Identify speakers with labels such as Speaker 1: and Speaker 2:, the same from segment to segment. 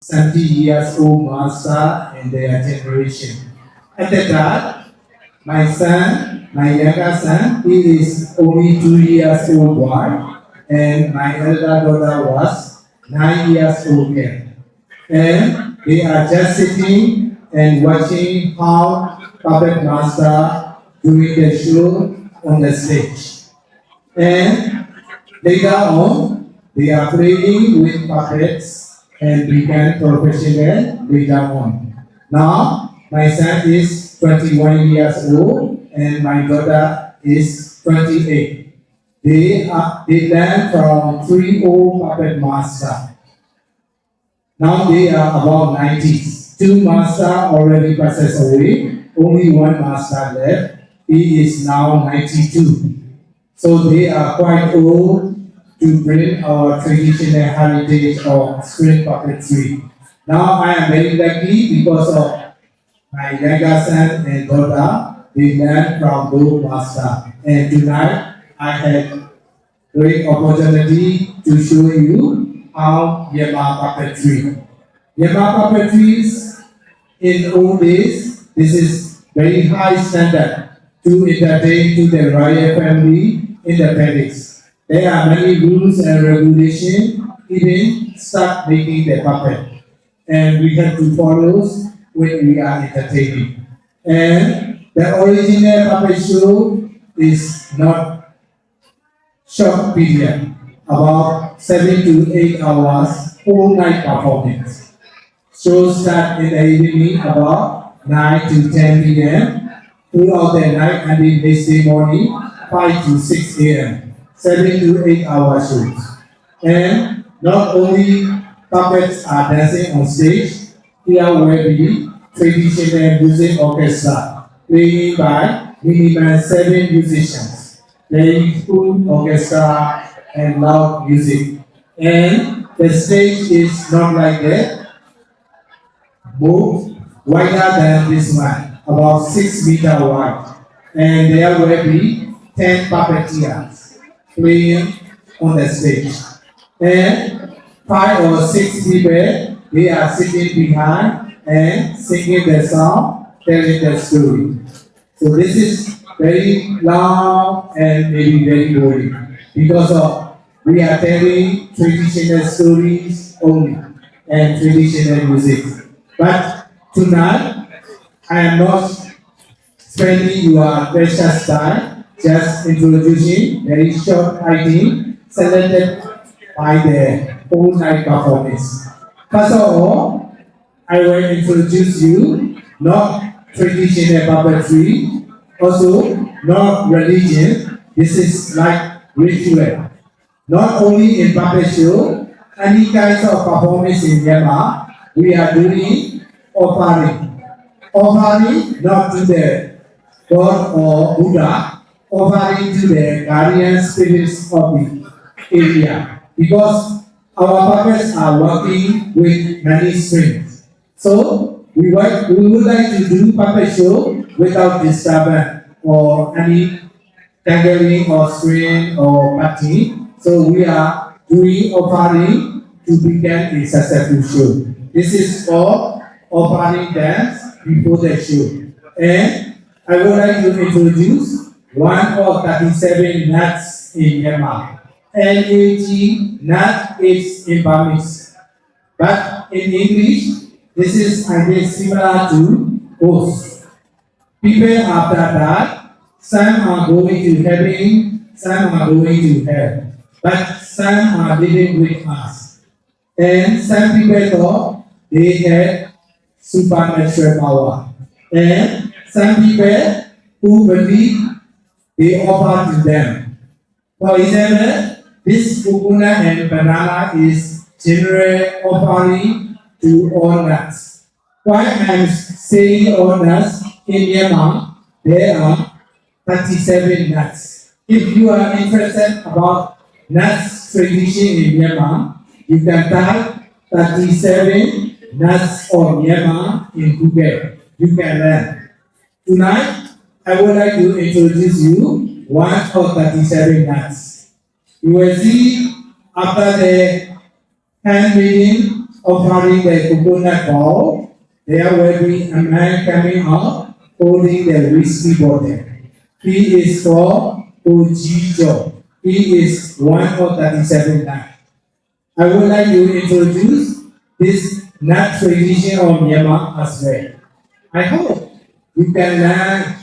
Speaker 1: 70 years old master in their generation. At that time, my son, my younger son, he is only 2 years old boy, and my elder daughter was 9 years old girl. And they are just sitting and watching how puppet master doing the show on the stage. And later on, they are playing with puppets and become professional later on. Now, my son is 21 years old and my daughter is 28. They learn from 3 old puppet masters. Now they are about 90s. 2 masters already passes away. Only 1 master left. He is now 92. So they are quite old to bring our traditional heritage of string puppetry. Now I am very lucky because of my younger son and daughter. They learn from both masters. And tonight I had great opportunity to show you how Myanmar puppetry. Myanmar puppetry in old days, this is very high standard to entertain to the royal family in the palace. There are many rules and regulations, even start making the puppet. And we have to follow when we are entertaining. And the original puppet show is not short period, about 7 to 8 hours, all night performance. Shows start in the evening about 9 to 10 p.m. throughout the night and in next day morning 5 to 6 a.m. 7 to 8 hour shows. And not only puppets are dancing on stage, here will be traditional music orchestra playing by minimum 7 musicians, playing full orchestra and loud music. And the stage is not like that, more wider than this one, about 6 meters wide. And there will be 10 puppeteers playing on the stage. And 5 or 6 people, they are sitting behind and singing the song, telling the story. So this is very long and maybe very boring because of we are telling traditional stories only and traditional music. But tonight, I am not spending your precious time, just introducing very short item selected by the whole night performance. First of all, I will introduce you not traditional puppetry, also not religion. This is like ritual. Not only in puppet show, any kinds of performance in Myanmar, we are doing offering. Offering not to the God or Buddha, offering to the guardian spirits of the area. Because our puppets are working with many strings. So we would like to do puppet show without disturbance or any tangling or string or patching. So we are doing offering to become a successful show. This is called offering dance before the show. And I would like to introduce one of 37 nuts in Myanmar. NAT nut is in Burmese. But in English, this is I think similar to host. People after that, some are going to heaven, some are going to hell. But some are living with us. And some people thought they had supernatural power. And some people who believe they offer to them. For example, this coconut and banana is general offering to all nuts. Why I'm saying all nuts, in Myanmar, there are 37 nuts. If you are interested about nuts tradition in Myanmar, you can type 37 nuts of Myanmar in Google. You can learn. Tonight, I would like to introduce you one of 37 nuts. You will see after the hand reading offering the coconut ball. There will be a man coming up holding the whiskey bottle. He is called Ojijo. He is 137 now. I would like to introduce this nut tradition of Myanmar as well. I hope you can learn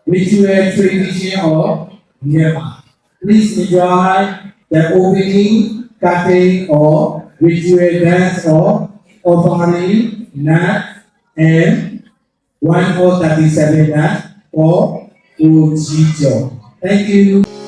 Speaker 1: ritual tradition of Myanmar. Please enjoy the opening, cutting, or ritual dance of offering nut and 1 or 37 nut or Ujijo. Thank you.